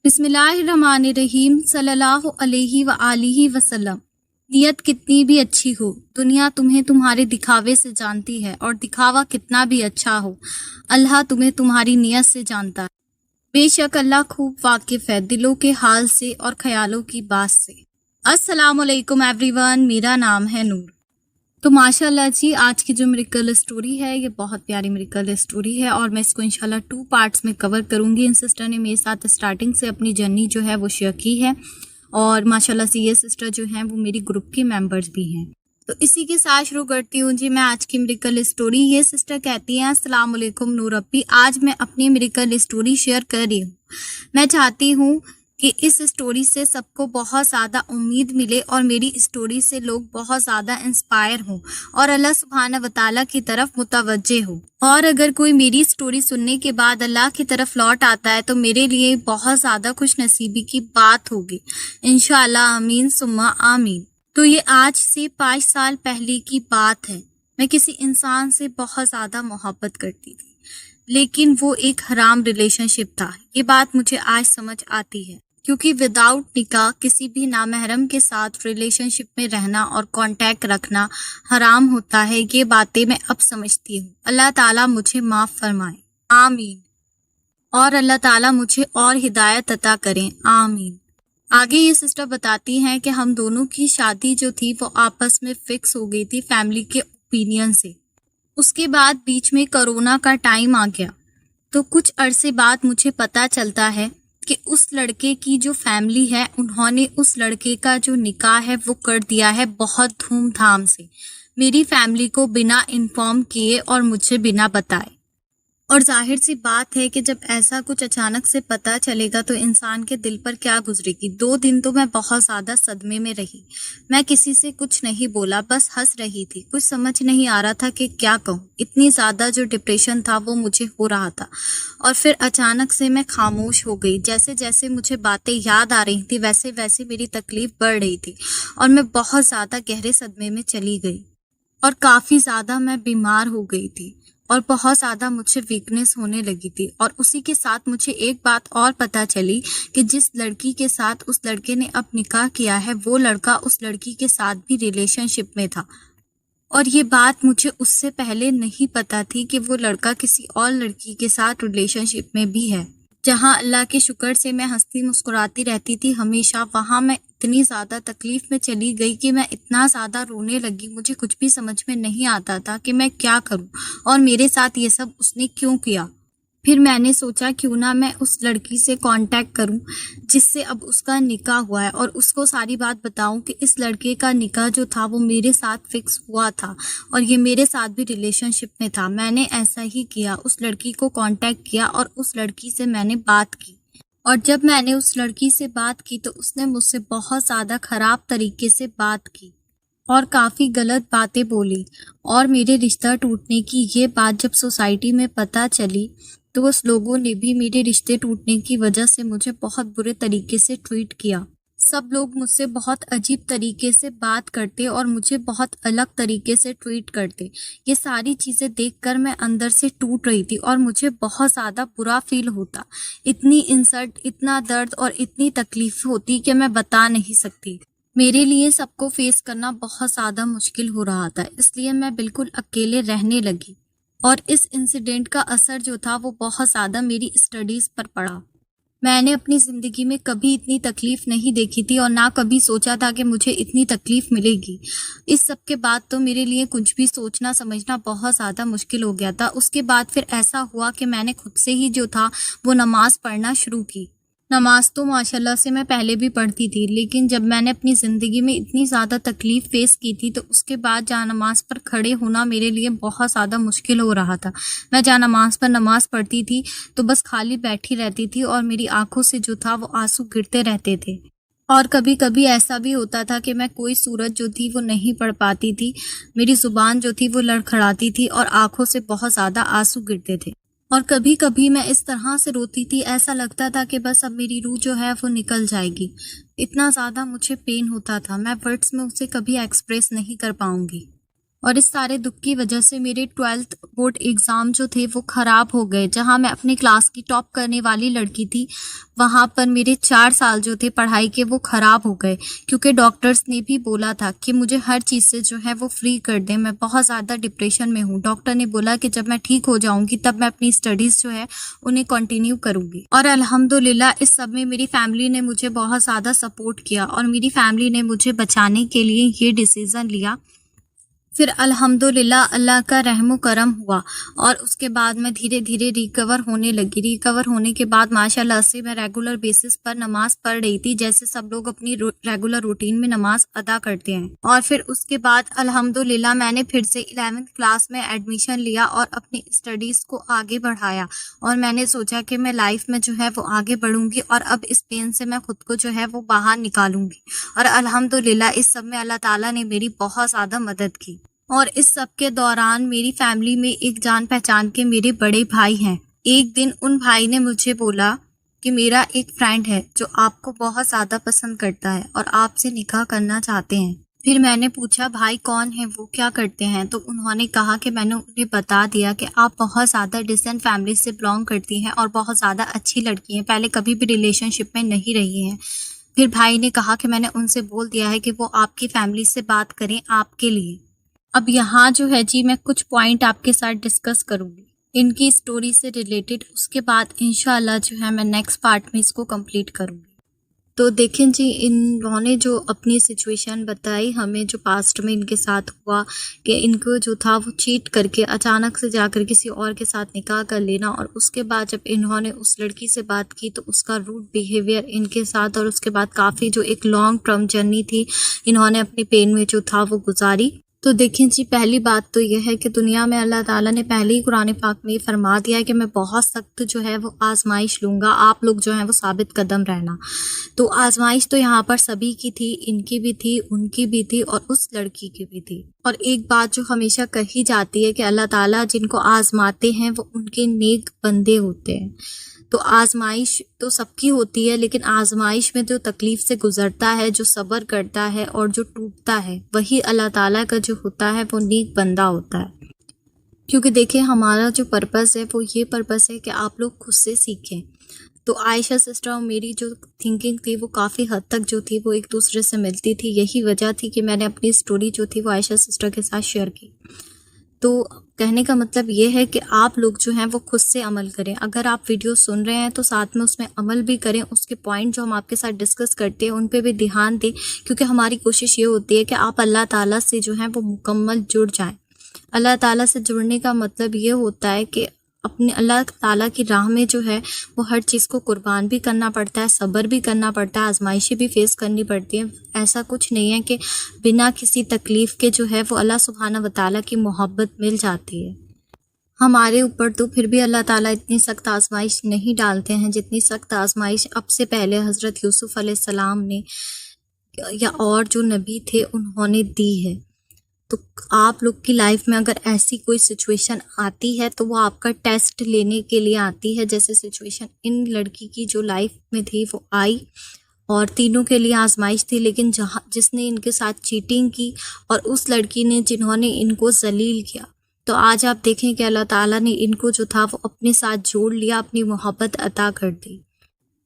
बिस्मिल्लाहिर्रहमानिर्रहीम सल्लल्लाहु अलैहि व आलिहि वसल्लम। नियत कितनी भी अच्छी हो, दुनिया तुम्हें तुम्हारे दिखावे से जानती है, और दिखावा कितना भी अच्छा हो, अल्लाह तुम्हें तुम्हारी नियत से जानता है। बेशक अल्लाह खूब वाकिफ है दिलों के हाल से और ख्यालों की बात से। अस्सलाम वालेकुम एवरीवन, मेरा नाम है नूर। तो माशाल्लाह जी, आज की जो मिरेकल स्टोरी है ये बहुत प्यारी मिरेकल स्टोरी है और मैं इसको इंशाल्लाह 2 पार्ट्स में कवर करूंगी। इन सिस्टर ने मेरे साथ स्टार्टिंग से अपनी जर्नी जो है वो शेयर की है और माशाल्लाह से ये सिस्टर जो हैं वो मेरी ग्रुप की मेंबर्स भी हैं। तो इसी के साथ शुरू करती हूँ जी मैं आज की मिरेकल स्टोरी। ये सिस्टर कहती हैं, अस्सलाम वालेकुम नूर अप्पी, आज मैं अपनी मिरेकल स्टोरी शेयर कर रही हूँ। मैं चाहती हूँ कि इस स्टोरी से सबको बहुत ज़्यादा उम्मीद मिले और मेरी स्टोरी से लोग बहुत ज़्यादा इंस्पायर हों और अल्लाह सुब्हाना व तआला की तरफ मुतवज्जे हो। और अगर कोई मेरी स्टोरी सुनने के बाद अल्लाह की तरफ लौट आता है तो मेरे लिए बहुत ज़्यादा खुश नसीबी की बात होगी, इंशाअल्लाह, आमीन सुम्मा आमीन। तो ये आज से 5 साल पहले की बात है। मैं किसी इंसान से बहुत ज़्यादा मोहब्बत करती थी, लेकिन वो एक हराम रिलेशनशिप था। ये बात मुझे आज समझ आती है, क्योंकि विदाउट निकाह किसी भी नामहरम के साथ रिलेशनशिप में रहना और कांटेक्ट रखना हराम होता है। ये बातें मैं अब समझती हूँ। अल्लाह ताला मुझे माफ़ फरमाए, आमीन। और अल्लाह ताला मुझे और हिदायत अता करें, आमीन। आगे ये सिस्टर बताती हैं कि हम दोनों की शादी जो थी वो आपस में फिक्स हो गई थी फैमिली के ओपिनियन से। उसके बाद बीच में कोरोना का टाइम आ गया, तो कुछ अरसे बाद मुझे पता चलता है कि उस लड़के की जो फैमिली है उन्होंने उस लड़के का जो निकाह है वो कर दिया है बहुत धूमधाम से, मेरी फैमिली को बिना इन्फॉर्म किए और मुझे बिना बताए। और जाहिर सी बात है कि जब ऐसा कुछ अचानक से पता चलेगा तो इंसान के दिल पर क्या गुजरेगी। 2 दिन तो मैं बहुत ज़्यादा सदमे में रही। मैं किसी से कुछ नहीं बोला, बस हंस रही थी। कुछ समझ नहीं आ रहा था कि क्या कहूँ। इतनी ज़्यादा जो डिप्रेशन था वो मुझे हो रहा था। और फिर अचानक से मैं खामोश हो गई। जैसे जैसे मुझे बातें याद आ रही थी वैसे वैसे मेरी तकलीफ़ बढ़ रही थी और मैं बहुत ज़्यादा गहरे सदमे में चली गई और काफ़ी ज़्यादा मैं बीमार हो गई थी और बहुत ज़्यादा मुझे वीकनेस होने लगी थी। और उसी के साथ मुझे एक बात और पता चली कि जिस लड़की के साथ उस लड़के ने अब निकाह किया है वो लड़का उस लड़की के साथ भी रिलेशनशिप में था। और ये बात मुझे उससे पहले नहीं पता थी कि वो लड़का किसी और लड़की के साथ रिलेशनशिप में भी है। जहाँ अल्लाह के शुक्र से मैं हंसती मुस्कुराती रहती थी हमेशा, वहाँ मैं इतनी ज़्यादा तकलीफ़ में चली गई कि मैं इतना ज़्यादा रोने लगी। मुझे कुछ भी समझ में नहीं आता था कि मैं क्या करूं और मेरे साथ ये सब उसने क्यों किया। फिर मैंने सोचा क्यों ना मैं उस लड़की से कांटेक्ट करूं जिससे अब उसका निकाह हुआ है और उसको सारी बात बताऊं कि इस लड़के का निकाह जो था वो मेरे साथ फिक्स हुआ था और ये मेरे साथ भी रिलेशनशिप में था। मैंने ऐसा ही किया, उस लड़की को कांटेक्ट किया और उस लड़की से मैंने बात की। और जब मैंने उस लड़की से बात की तो उसने मुझसे बहुत ज़्यादा ख़राब तरीके से बात की और काफ़ी गलत बातें बोली। और मेरे रिश्ता टूटने की ये बात जब सोसाइटी में पता चली तो उस लोगों ने भी मेरे रिश्ते टूटने की वजह से मुझे बहुत बुरे तरीके से ट्रीट किया। सब लोग मुझसे बहुत अजीब तरीके से बात करते और मुझे बहुत अलग तरीके से ट्रीट करते। ये सारी चीज़ें देखकर मैं अंदर से टूट रही थी और मुझे बहुत ज़्यादा बुरा फील होता। इतनी इंसल्ट, इतना दर्द और इतनी तकलीफ होती कि मैं बता नहीं सकती। मेरे लिए सबको फेस करना बहुत ज़्यादा मुश्किल हो रहा था, इसलिए मैं बिल्कुल अकेले रहने लगी। और इस इंसिडेंट का असर जो था वो बहुत ज़्यादा मेरी स्टडीज़ पर पड़ा। मैंने अपनी ज़िंदगी में कभी इतनी तकलीफ़ नहीं देखी थी और ना कभी सोचा था कि मुझे इतनी तकलीफ़ मिलेगी। इस सब के बाद तो मेरे लिए कुछ भी सोचना समझना बहुत ज़्यादा मुश्किल हो गया था। उसके बाद फिर ऐसा हुआ कि मैंने खुद से ही जो था वो नमाज़ पढ़ना शुरू की। नमाज तो माशाल्लाह से मैं पहले भी पढ़ती थी, लेकिन जब मैंने अपनी ज़िंदगी में इतनी ज़्यादा तकलीफ़ फेस की थी तो उसके बाद जहाँ नमाज पर खड़े होना मेरे लिए बहुत ज़्यादा मुश्किल हो रहा था। मैं जहाँ नमाज पर नमाज़ पढ़ती थी तो बस खाली बैठी रहती थी और मेरी आंखों से जो था वो आंसू गिरते रहते थे। और कभी कभी ऐसा भी होता था कि मैं कोई सूरत जो थी वो नहीं पढ़ पाती थी, मेरी ज़ुबान जो थी वो लड़खड़ाती थी और आंखों से बहुत ज़्यादा आंसू गिरते थे। और कभी कभी मैं इस तरह से रोती थी, ऐसा लगता था कि बस अब मेरी रूह जो है वो निकल जाएगी। इतना ज़्यादा मुझे पेन होता था, मैं वर्ड्स में उसे कभी एक्सप्रेस नहीं कर पाऊंगी। اور اس سارے دکھ کی وجہ سے میرے 12th بورڈ ایگزام جو تھے وہ خراب ہو گئے. جہاں میں اپنے کلاس کی ٹاپ کرنے والی لڑکی تھی وہاں پر میرے 4 سال جو تھے پڑھائی کے وہ خراب ہو گئے، کیونکہ ڈاکٹرز نے بھی بولا تھا کہ مجھے ہر چیز سے جو ہے وہ فری کر دیں. میں بہت زیادہ ڈپریشن میں ہوں. ڈاکٹر نے بولا کہ جب میں ٹھیک ہو جاؤں گی تب میں اپنی اسٹڈیز جو ہے انہیں کنٹینیو کروں گی. اور الحمدللہ اس سب میں میری فیملی نے مجھے بہت زیادہ سپورٹ کیا اور میری فیملی نے مجھے بچانے کے لیے یہ ڈیسیژن لیا. پھر الحمدللہ اللہ کا رحم و کرم ہوا اور اس کے بعد میں دھیرے دھیرے ریکور ہونے لگی. ریکور ہونے کے بعد ماشاءاللہ سے میں ریگولر بیسس پر نماز پڑھ رہی تھی، جیسے سب لوگ اپنی ریگولر روٹین میں نماز ادا کرتے ہیں. اور پھر اس کے بعد الحمدللہ میں نے پھر سے 11th کلاس میں ایڈمیشن لیا اور اپنی اسٹڈیز کو آگے بڑھایا. اور میں نے سوچا کہ میں لائف میں جو ہے وہ آگے بڑھوں گی اور اب اس پین سے میں خود کو جو ہے وہ باہر نکالوں گی. اور الحمدللہ اس سب میں اللہ تعالیٰ نے میری بہت زیادہ مدد کی. اور اس سب کے دوران میری فیملی میں ایک جان پہچان کے میرے بڑے بھائی ہیں. ایک دن ان بھائی نے مجھے بولا کہ میرا ایک فرینڈ ہے جو آپ کو بہت زیادہ پسند کرتا ہے اور آپ سے نکاح کرنا چاہتے ہیں. پھر میں نے پوچھا بھائی کون ہے، وہ کیا کرتے ہیں؟ تو انہوں نے کہا کہ میں نے انہیں بتا دیا کہ آپ بہت زیادہ ڈیسنٹ فیملی سے بلانگ کرتی ہیں اور بہت زیادہ اچھی لڑکی ہیں، پہلے کبھی بھی ریلیشن شپ میں نہیں رہی ہیں. پھر بھائی نے کہا کہ میں نے ان سے بول دیا ہے کہ وہ آپ کی فیملی سے بات کریں آپ کے لیے. اب یہاں جو ہے جی میں کچھ پوائنٹ آپ کے ساتھ ڈسکس کروں گی ان کی اسٹوری سے ریلیٹڈ. اس کے بعد انشاءاللہ جو ہے میں نیکسٹ پارٹ میں اس کو کمپلیٹ کروں گی. تو دیکھیں جی انہوں نے جو اپنی سچویشن بتائی ہمیں، جو پاسٹ میں ان کے ساتھ ہوا کہ ان کو جو تھا وہ چیٹ کر کے اچانک سے جا کر کسی اور کے ساتھ نکاح کر لینا، اور اس کے بعد جب انہوں نے اس لڑکی سے بات کی تو اس کا روڈ بیہیویئر ان کے ساتھ، اور اس کے بعد کافی جو ایک لانگ ٹرم جرنی تھی انہوں نے اپنے پین میں جو تھا وہ گزاری. تو دیکھیں جی پہلی بات تو یہ ہے کہ دنیا میں اللہ تعالیٰ نے پہلے ہی قرآن پاک میں یہ فرما دیا ہے کہ میں بہت سخت جو ہے وہ آزمائش لوں گا، آپ لوگ جو ہیں وہ ثابت قدم رہنا. تو آزمائش تو یہاں پر سبھی کی تھی، ان کی بھی تھی، ان کی بھی تھی اور اس لڑکی کی بھی تھی. اور ایک بات جو ہمیشہ کہی جاتی ہے کہ اللہ تعالیٰ جن کو آزماتے ہیں وہ ان کے نیک بندے ہوتے ہیں. تو آزمائش تو سب کی ہوتی ہے، لیکن آزمائش میں جو تکلیف سے گزرتا ہے، جو صبر کرتا ہے اور جو ٹوٹتا ہے، وہی اللہ تعالیٰ کا جو ہوتا ہے وہ نیک بندہ ہوتا ہے. کیونکہ دیکھیں ہمارا جو پرپس ہے وہ یہ پرپس ہے کہ آپ لوگ خود سے سیکھیں. تو عائشہ سسٹر اور میری جو تھنکنگ تھی وہ کافی حد تک جو تھی وہ ایک دوسرے سے ملتی تھی. یہی وجہ تھی کہ میں نے اپنی اسٹوری جو تھی وہ عائشہ سسٹر کے ساتھ شیئر کی. تو کہنے کا مطلب یہ ہے کہ آپ لوگ جو ہیں وہ خود سے عمل کریں. اگر آپ ویڈیو سن رہے ہیں تو ساتھ میں اس میں عمل بھی کریں. اس کے پوائنٹ جو ہم آپ کے ساتھ ڈسکس کرتے ہیں ان پہ بھی دھیان دیں، کیونکہ ہماری کوشش یہ ہوتی ہے کہ آپ اللہ تعالیٰ سے جو ہیں وہ مکمل جڑ جائیں. اللہ تعالیٰ سے جڑنے کا مطلب یہ ہوتا ہے کہ اپنے اللہ تعالیٰ کی راہ میں جو ہے وہ ہر چیز کو قربان بھی کرنا پڑتا ہے، صبر بھی کرنا پڑتا ہے، آزمائشیں بھی فیس کرنی پڑتی ہیں. ایسا کچھ نہیں ہے کہ بنا کسی تکلیف کے جو ہے وہ اللہ سبحانہ و تعالیٰ کی محبت مل جاتی ہے. ہمارے اوپر تو پھر بھی اللہ تعالیٰ اتنی سخت آزمائش نہیں ڈالتے ہیں جتنی سخت آزمائش اب سے پہلے حضرت یوسف علیہ السلام نے یا اور جو نبی تھے انہوں نے دی ہے. تو آپ لوگ کی لائف میں اگر ایسی کوئی سچویشن آتی ہے تو وہ آپ کا ٹیسٹ لینے کے لیے آتی ہے، جیسے سچویشن ان لڑکی کی جو لائف میں تھی وہ آئی اور تینوں کے لیے آزمائش تھی. لیکن جس نے ان کے ساتھ چیٹنگ کی اور اس لڑکی نے جنہوں نے ان کو ذلیل کیا، تو آج آپ دیکھیں کہ اللہ تعالیٰ نے ان کو جو تھا وہ اپنے ساتھ جوڑ لیا، اپنی محبت عطا کر دی.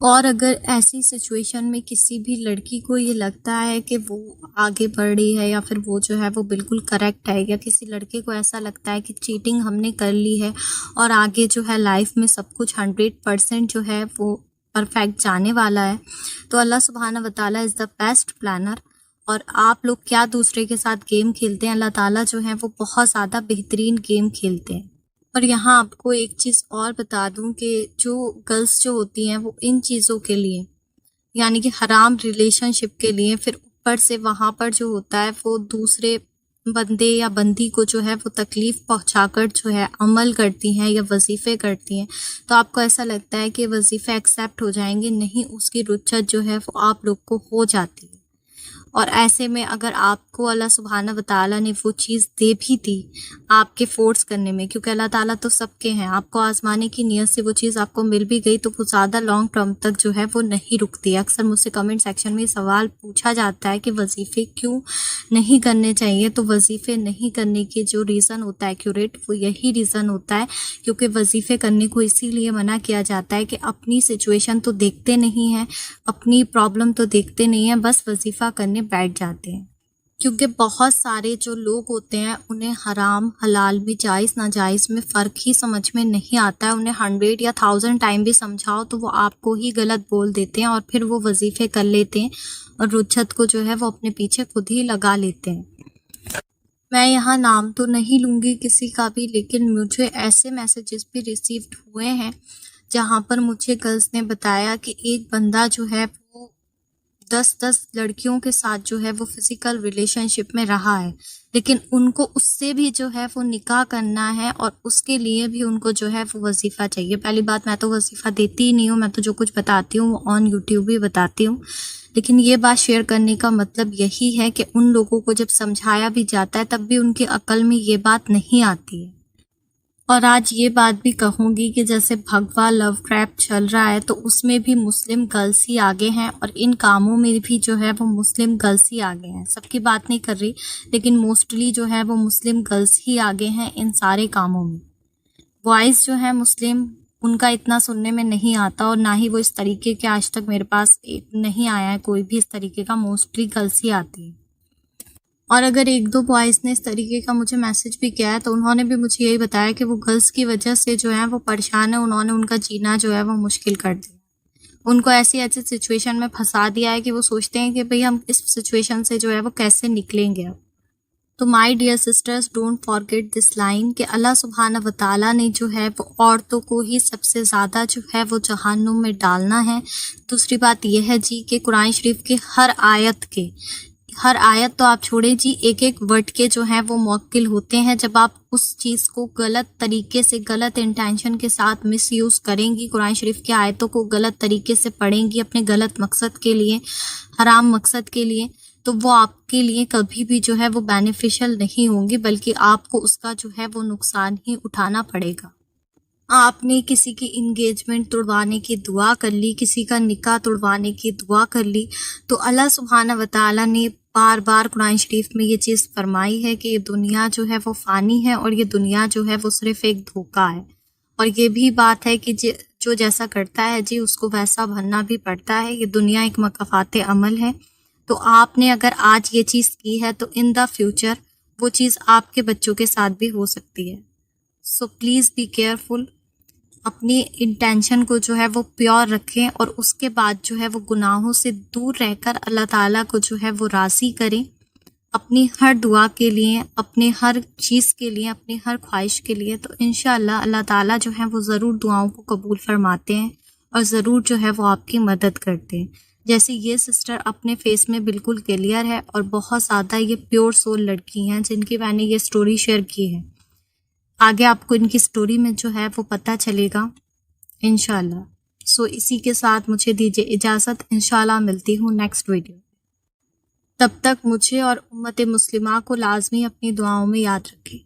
اور اگر ایسی سچویشن میں کسی بھی لڑکی کو یہ لگتا ہے کہ وہ آگے بڑھ رہی ہے یا پھر وہ جو ہے وہ بالکل کریکٹ ہے، یا کسی لڑکے کو ایسا لگتا ہے کہ چیٹنگ ہم نے کر لی ہے اور آگے جو ہے لائف میں سب کچھ 100% جو ہے وہ پرفیکٹ جانے والا ہے، تو اللہ سبحانہ و تعالیٰ از دا بیسٹ پلانر. اور آپ لوگ کیا دوسرے کے ساتھ گیم کھیلتے ہیں، اللہ تعالیٰ جو ہے وہ بہت زیادہ بہترین گیم کھیلتے ہیں. اور یہاں آپ کو ایک چیز اور بتا دوں کہ جو گرلس جو ہوتی ہیں وہ ان چیزوں کے لیے، یعنی کہ حرام ریلیشن شپ کے لیے، پھر اوپر سے وہاں پر جو ہوتا ہے وہ دوسرے بندے یا بندی کو جو ہے وہ تکلیف پہنچا کر جو ہے عمل کرتی ہیں یا وظیفے کرتی ہیں، تو آپ کو ایسا لگتا ہے کہ وظیفے ایکسیپٹ ہو جائیں گے. نہیں، اس کی رچت جو ہے وہ آپ لوگ کو ہو جاتی ہے. اور ایسے میں اگر آپ کو अल्लाह सुबहाना व तआला ने वो चीज़ दे भी दी आपके फोर्स करने में, क्योंकि अल्लाह ताला तो सबके हैं, आपको आजमाने की नीयत से वो चीज़ आपको मिल भी गई तो वो ज़्यादा लॉन्ग टर्म तक जो है वो नहीं रुकती है। अक्सर मुझसे कमेंट सेक्शन में सवाल पूछा जाता है कि वजीफ़े क्यों नहीं करने चाहिए। तो वजीफ़े नहीं करने के जो रीज़न होता है एक्यूरेट, वो यही रीज़न होता है क्योंकि वजीफ़े करने को इसीलिए मना किया जाता है कि अपनी सिचुएशन तो देखते नहीं हैं, अपनी प्रॉब्लम तो देखते नहीं हैं, बस वजीफ़ा करने बैठ जाते हैं। क्योंकि बहुत सारे जो लोग होते हैं उन्हें हराम हलाल में, जायज़ नाजायज़ में फ़र्क ही समझ में नहीं आता है। उन्हें 100 या 1000 टाइम भी समझाओ तो वो आपको ही गलत बोल देते हैं और फिर वो वजीफ़े कर लेते हैं और रुज्जत को जो है वो अपने पीछे खुद ही लगा लेते हैं। मैं यहाँ नाम तो नहीं लूँगी किसी का भी, लेकिन मुझे ऐसे मैसेजेस भी रिसीव्ड हुए हैं जहाँ पर मुझे गर्ल्स ने बताया कि एक बंदा जो है वो 10-10 लड़कियों के साथ जो है वो फिजिकल रिलेशनशिप में रहा है, लेकिन उनको उससे भी जो है वो निकाह करना है और उसके लिए भी उनको जो है वो वजीफ़ा चाहिए। पहली बात, मैं तो वजीफ़ा देती ही नहीं हूँ, मैं तो जो कुछ बताती हूँ वो ऑन यूट्यूब ही बताती हूँ। लेकिन ये बात शेयर करने का मतलब यही है कि उन लोगों को जब समझाया भी जाता है तब भी उनकी अक्ल में ये बात नहीं आती है। और आज ये बात भी कहूँगी कि जैसे भगवा लव ट्रैप चल रहा है तो उसमें भी मुस्लिम गर्ल्स ही आगे हैं और इन कामों में भी जो है वो मुस्लिम गर्ल्स ही आगे हैं। सबकी बात नहीं कर रही, लेकिन मोस्टली जो है वो मुस्लिम गर्ल्स ही आगे हैं इन सारे कामों में। बॉयज़ जो है मुस्लिम, उनका इतना सुनने में नहीं आता और ना ही वो इस तरीके के आज तक मेरे पास नहीं आया है कोई भी इस तरीके का, मोस्टली गर्ल्स ही आती है। और अगर 1-2 बॉयज़ ने इस तरीके का मुझे मैसेज भी किया है तो उन्होंने भी मुझे यही बताया कि वो गर्ल्स की वजह से जो है वो परेशान है, उन्होंने उनका जीना जो है वो मुश्किल कर दिया। उनको ऐसी सिचुएशन में फंसा दिया है कि वो सोचते हैं कि भाई हम इस सिचुएशन से जो है वो कैसे निकलेंगे अब। तो my dear sisters, don't forget this line कि अल्लाह सुबहाना व तआला ने जो है वो औरतों को ही सबसे ज़्यादा जो है वो जहन्नुम में डालना है। दूसरी बात यह है जी कि कुरान शरीफ के हर आयत तो आप छोड़े जी, एक एक वर्ड के जो हैं वो मुवक्किल होते हैं। जब आप उस चीज़ को गलत तरीके से, गलत इंटेंशन के साथ मिस यूज़ करेंगी, कुरान शरीफ की आयतों को गलत तरीके से पढ़ेंगी अपने गलत मकसद के लिए, हराम मकसद के लिए, तो वो आपके लिए कभी भी जो है वो बेनिफिशियल नहीं होंगी, बल्कि आपको उसका जो है वो नुकसान ही उठाना पड़ेगा। आपने किसी की इंगेजमेंट तोड़वाने की दुआ कर ली, किसी का निकाह तोड़वाने की दुआ कर ली, तो अल्लाह सुब्हाना व तआला ने बार बार कुरान शरीफ में ये चीज़ फरमाई है कि ये दुनिया जो है वो फ़ानी है और ये दुनिया जो है वो सिर्फ़ एक धोखा है। और ये भी बात है कि जो जैसा करता है जी उसको वैसा भरना भी पड़ता है। ये दुनिया एक मकाफ़ात अमल है। तो आपने अगर आज ये चीज़ की है तो इन द फ्यूचर वो चीज़ आपके बच्चों के साथ भी हो सकती है। सो प्लीज़ बी केयरफुल, अपनी इंटेंशन को जो है वो प्योर रखें और उसके बाद जो है वो गुनाहों से दूर रहकर अल्लाह ताला को जो है वो राज़ी करें अपनी हर दुआ के लिए, अपने हर चीज़ के लिए, अपनी हर ख्वाहिश के लिए। तो इंशाअल्लाह अल्लाह ताला जो है वो ज़रूर दुआओं को कबूल फरमाते हैं और ज़रूर जो है वो आपकी मदद करते हैं। जैसे ये सिस्टर अपने फेस में बिल्कुल क्लियर है और बहुत ज़्यादा ये प्योर सोल लड़की हैं जिनकी मैंने ये स्टोरी शेयर की है। आगे आपको इनकी स्टोरी में जो है वो पता चलेगा इंशाल्लाह। सो इसी के साथ मुझे दीजिए इजाज़त, इंशाल्लाह मिलती हूँ नेक्स्ट वीडियो। तब तक मुझे और उम्मत मुस्लिमा को लाजमी अपनी दुआओं में याद रखें।